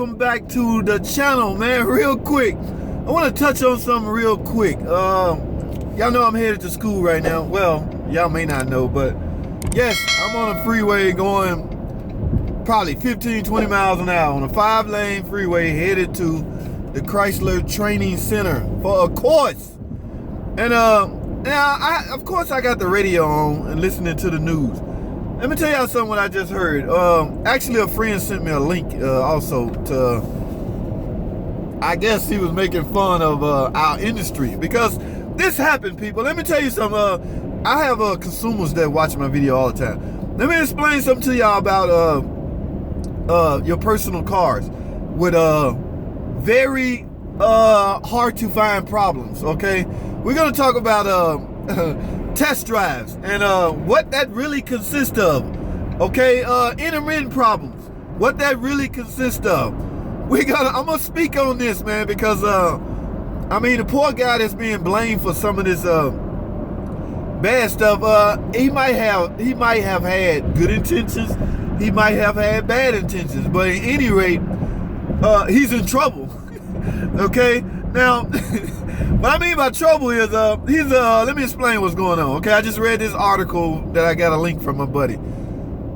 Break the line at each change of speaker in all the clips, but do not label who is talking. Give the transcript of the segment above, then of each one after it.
welcome back to the channel, man. Real quick, I want to touch on something real quick. Y'all know I'm headed to school right now. Well, y'all may not know, but yes, I'm on a freeway going probably 15-20 miles an hour on a 5-lane freeway headed to the Chrysler Training Center for a course. And now of course I got the radio on and listening to the news. Let me tell y'all something what I just heard. Actually, a friend sent me a link also to, I guess he was making fun of our industry because this happened, people. Let me tell you something. I have consumers that watch my video all the time. Let me explain something to y'all about your personal cars with very hard to find problems, okay? We're going to talk about test drives and what that really consists of, okay? Intermittent problems, what that really consists of. I'm gonna speak on this, man, because I mean, the poor guy that's being blamed for some of this bad stuff, he might have had good intentions, he might have had bad intentions, but at any rate, he's in trouble. Okay, now what I mean by trouble is let me explain what's going on. Okay, I just read this article that I got a link from my buddy.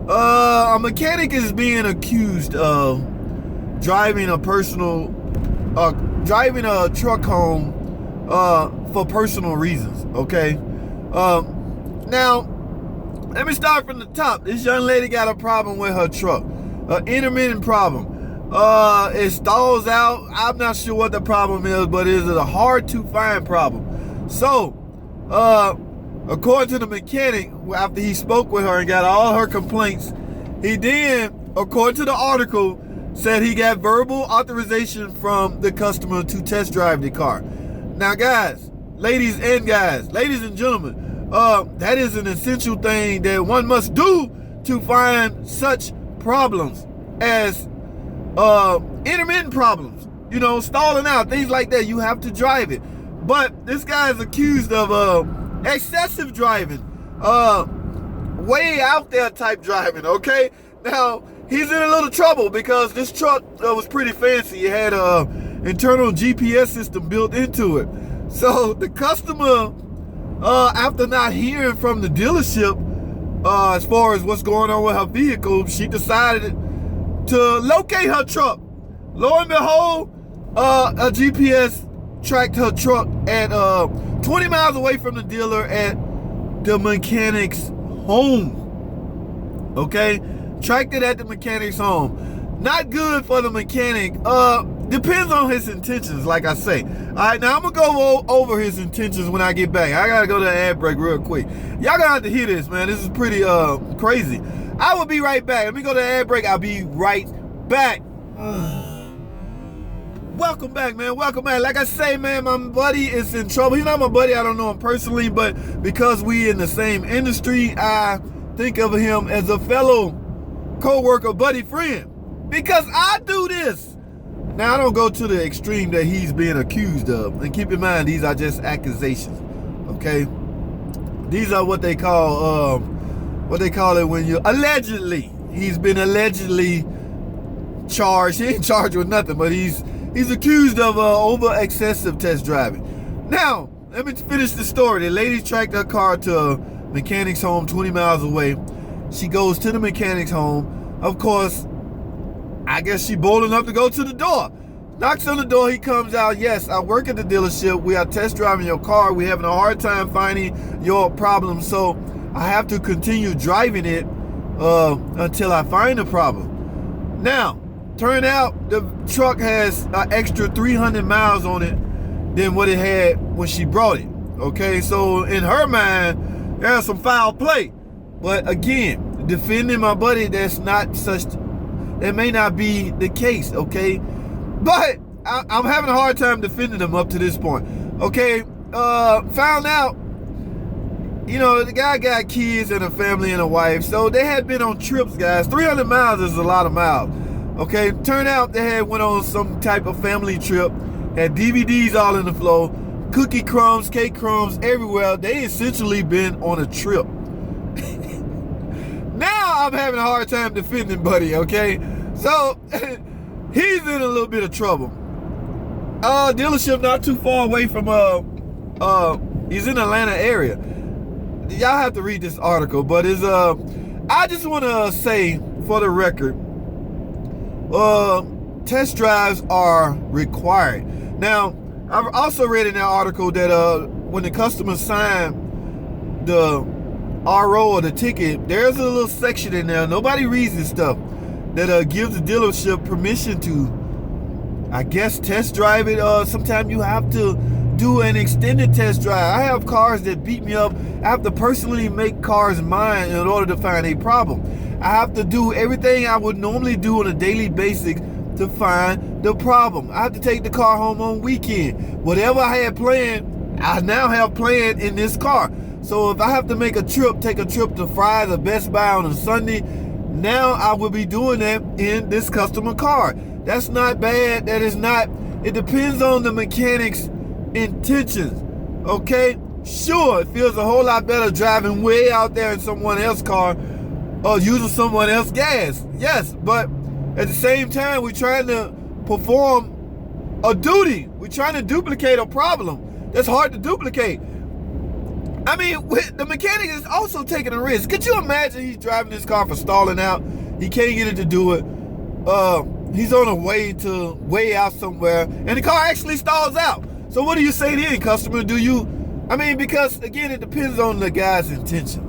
A mechanic is being accused of driving a truck home for personal reasons. Okay, now let me start from the top. This young lady got a problem with her truck, an intermittent problem. It stalls out. I'm not sure what the problem is, but it is a hard to find problem. So, according to the mechanic, after he spoke with her and got all her complaints, he then, according to the article, said he got verbal authorization from the customer to test drive the car. Now, guys, ladies and gentlemen, that is an essential thing that one must do to find such problems as intermittent problems, you know, stalling out, things like that. You have to drive it. But this guy is accused of excessive driving, way out there type driving. Okay, now he's in a little trouble because this truck was pretty fancy. It had a internal GPS system built into it. So the customer, after not hearing from the dealership as far as what's going on with her vehicle, she decided to locate her truck. Lo and behold, a GPS tracked her truck at 20 miles away from the dealer at the mechanic's home. Okay, tracked it at the mechanic's home. Not good for the mechanic. Depends on his intentions, like I say. All right, now I'm gonna go over his intentions when I get back. I gotta go to the ad break real quick. Y'all gonna have to hear this, man. This is pretty crazy. I will be right back. Let me go to the ad break. I'll be right back. Welcome back, man. Welcome back. Like I say, man, my buddy is in trouble. He's not my buddy. I don't know him personally, but because we in the same industry, I think of him as a fellow co-worker, buddy, friend. Because I do this. Now, I don't go to the extreme that he's being accused of. And keep in mind, these are just accusations. Okay? These are what they call it when you allegedly. He's been allegedly charged. He ain't charged with nothing, but he's accused of over excessive test driving. Now, let me finish the story. The lady tracked her car to a mechanic's home 20 miles away. She goes to the mechanic's home. Of course, I guess she bold enough to go to the door. Knocks on the door. He comes out. Yes, I work at the dealership. We are test driving your car. We're having a hard time finding your problem, so I have to continue driving it until I find the problem. Now, turn out the truck has an extra 300 miles on it than what it had when she brought it. Okay, so in her mind, there's some foul play. But again, defending my buddy, that may not be the case, okay? But I'm having a hard time defending him up to this point. Okay, found out, you know, the guy got kids and a family and a wife, so they had been on trips, guys. 300 miles is a lot of miles. Okay, turned out they went on some type of family trip, had DVDs all in the floor, cookie crumbs, cake crumbs everywhere. They essentially been on a trip. Now I'm having a hard time defending buddy, okay? So he's in a little bit of trouble. Dealership not too far away from he's in the Atlanta area. Y'all have to read this article, but it's I just want to say for the record, test drives are required. Now, I've also read in that article that when the customer sign the RO or the ticket, there's a little section in there, nobody reads this stuff, that gives the dealership permission to, I guess, test drive it. Sometimes you have to do an extended test drive. I have cars that beat me up. I have to personally make cars mine in order to find a problem. I have to do everything I would normally do on a daily basis to find the problem. I have to take the car home on weekend. Whatever I had planned, I now have planned in this car. So if I have to make a trip, take a trip to Fry's or Best Buy on a Sunday, now I will be doing that in this customer car. That's not bad. That is not. It depends on the mechanic's intentions. Okay? Sure, it feels a whole lot better driving way out there in someone else's car or using someone else's gas. Yes, but at the same time, we're trying to perform a duty. We're trying to duplicate a problem that's hard to duplicate. I mean, the mechanic is also taking a risk. Could you imagine he's driving this car for stalling out? He can't get it to do it. He's on a way out somewhere, and the car actually stalls out. So what do you say then, customer? Do you, I mean, because again, it depends on the guy's intention.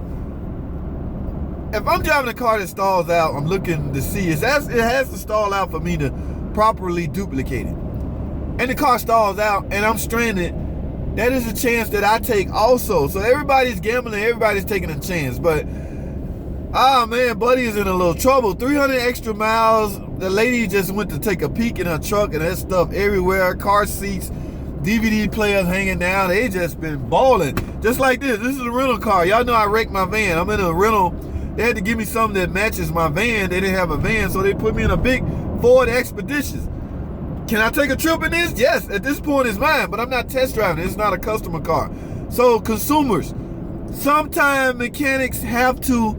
If I'm driving a car that stalls out, I'm looking to see, it has to stall out for me to properly duplicate it. And the car stalls out and I'm stranded, that is a chance that I take also. So everybody's gambling, everybody's taking a chance. But, man, buddy is in a little trouble. 300 extra miles. The lady just went to take a peek in her truck and that stuff everywhere. Car seats, DVD players hanging down. They just been balling. Just like this. This is a rental car. Y'all know I wrecked my van. I'm in a rental. They had to give me something that matches my van. They didn't have a van, so they put me in a big Ford Expedition. Can I take a trip in this? Yes, at this point it's mine, but I'm not test driving. It's not a customer car. So consumers, sometimes mechanics have to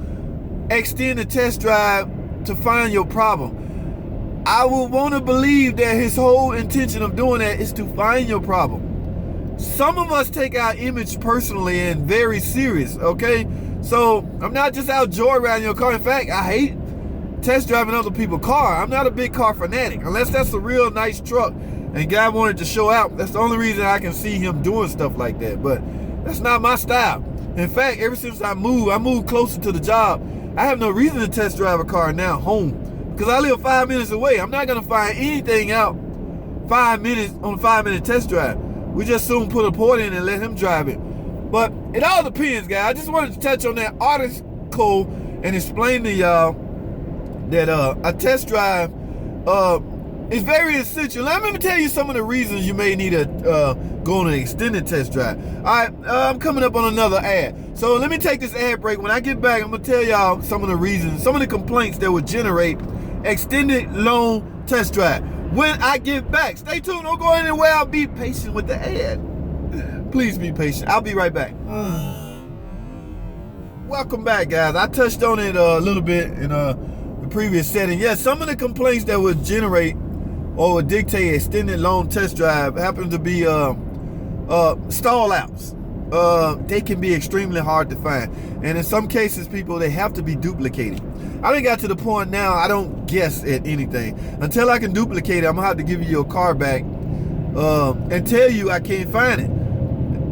extend the test drive to find your problem. I would want to believe that his whole intention of doing that is to find your problem. Some of us take our image personally and very serious, okay? So I'm not just out joyriding your car. In fact, I hate test driving other people's car. I'm not a big car fanatic, unless that's a real nice truck and guy wanted to show out. That's the only reason I can see him doing stuff like that. But that's not my style. In fact, ever since I moved closer to the job. I have no reason to test drive a car now home because I live 5 minutes away. I'm not gonna find anything out 5 minutes on a 5-minute test drive. We just soon put a port in and let him drive it. But it all depends, guys. I just wanted to touch on that article and explain to y'all that a test drive is very essential. Let me tell you some of the reasons you may need to go on an extended test drive. All right, I'm coming up on another ad. So let me take this ad break. When I get back, I'm going to tell y'all some of the reasons, some of the complaints that would generate extended long test drive. When I get back, stay tuned. Don't go anywhere. I'll be patient with the ad. Please be patient. I'll be right back. Welcome back, guys. I touched on it a little bit in the previous setting. Yes, some of the complaints that would generate or would dictate extended long test drive happen to be stall outs. They can be extremely hard to find. And in some cases, people, they have to be duplicated. I done got to the point now I don't guess at anything. Until I can duplicate it, I'm going to have to give you your car back and tell you I can't find it.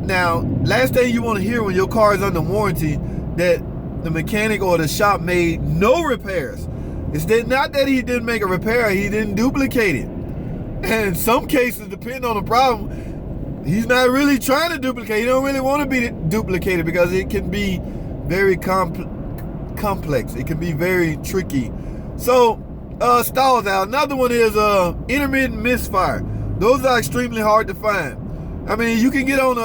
Now, last thing you want to hear when your car is under warranty that the mechanic or the shop made no repairs. It's not that he didn't make a repair, he didn't duplicate it. And in some cases, depending on the problem, he's not really trying to duplicate. He don't really want to be duplicated because it can be very complex. It can be very tricky. So, stalls out. Another one is intermittent misfire. Those are extremely hard to find. I mean, you can get on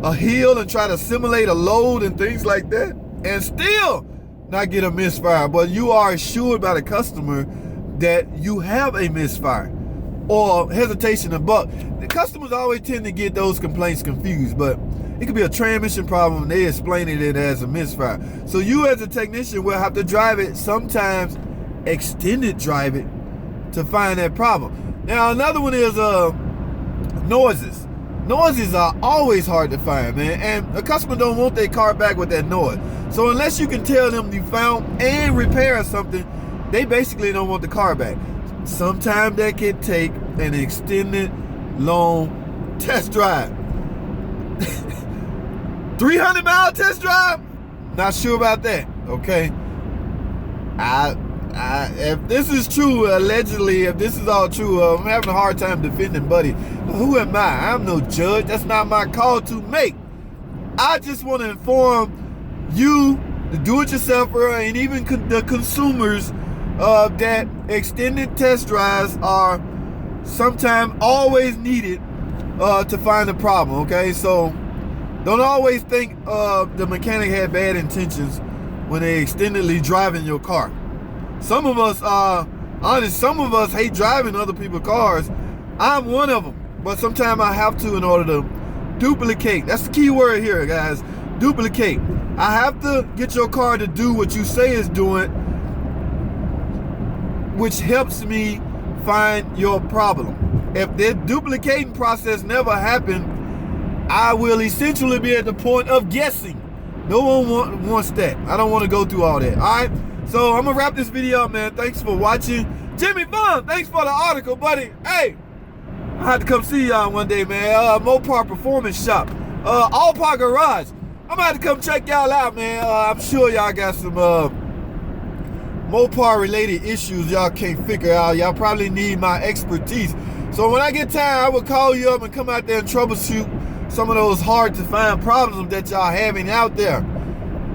a hill and try to simulate a load and things like that and still not get a misfire, but you are assured by the customer that you have a misfire or hesitation to buck. The customers always tend to get those complaints confused, but it could be a transmission problem and they explain it as a misfire. So you as a technician will have to drive it, sometimes extended drive it, to find that problem. Now, another one is noises. Noises are always hard to find, man, and a customer don't want their car back with that noise. So unless you can tell them you found and repair something, they basically don't want the car back. Sometimes that can take an extended, long test drive. 300-mile test drive? Not sure about that, okay? If this is true, allegedly, if this is all true, I'm having a hard time defending Buddy. Who am I? I'm no judge. That's not my call to make. I just want to inform you, the do-it-yourselfer, and even the consumers that extended test drives are sometimes always needed to find a problem, okay? So don't always think the mechanic had bad intentions when they extendedly driving your car. Some of us are honest. Some of us hate driving other people's cars. I'm one of them. But sometimes I have to in order to duplicate. That's the key word here, guys. Duplicate. I have to get your car to do what you say it's doing, which helps me find your problem. If that duplicating process never happened, I will essentially be at the point of guessing. No one wants that. I don't want to go through all that. All right? So I'm going to wrap this video up, man. Thanks for watching. Jimmy Vaughn, thanks for the article, buddy. Hey, I had to come see y'all one day, man. Mopar Performance Shop. All Park Garage. I'm going to have to come check y'all out, man. I'm sure y'all got some Mopar-related issues y'all can't figure out. Y'all probably need my expertise. So when I get time, I will call you up and come out there and troubleshoot some of those hard-to-find problems that y'all having out there.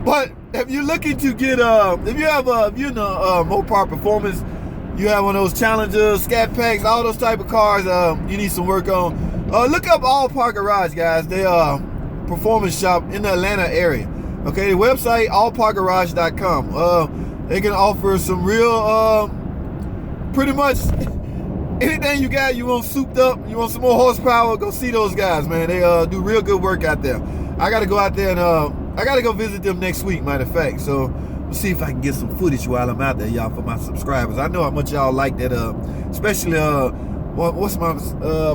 But if you're looking to get, if you're in a Mopar Performance, you have one of those Challengers, Scat Packs, all those type of cars you need some work on, look up All Park Garage, guys. They are performance shop in the Atlanta area. Okay, the website, allparkgarage.com. They can offer some real, pretty much anything you got, you want souped up, you want some more horsepower, go see those guys, man. They do real good work out there. I got to go out there and I got to go visit them next week, matter of fact. So we'll see if I can get some footage while I'm out there, y'all, for my subscribers. I know how much y'all like that, especially, what's my,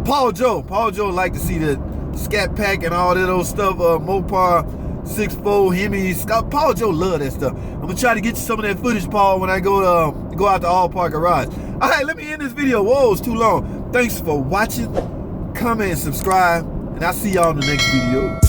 Paul Joe. Paul Joe like to see the Scat Pack and all that old stuff, Mopar 6.4 Hemis. Paul Joe love that stuff. I'm going to try to get you some of that footage, Paul, when I go out to All Park Garage. All right, let me end this video. Whoa, it's too long. Thanks for watching. Comment and subscribe, and I'll see y'all in the next video.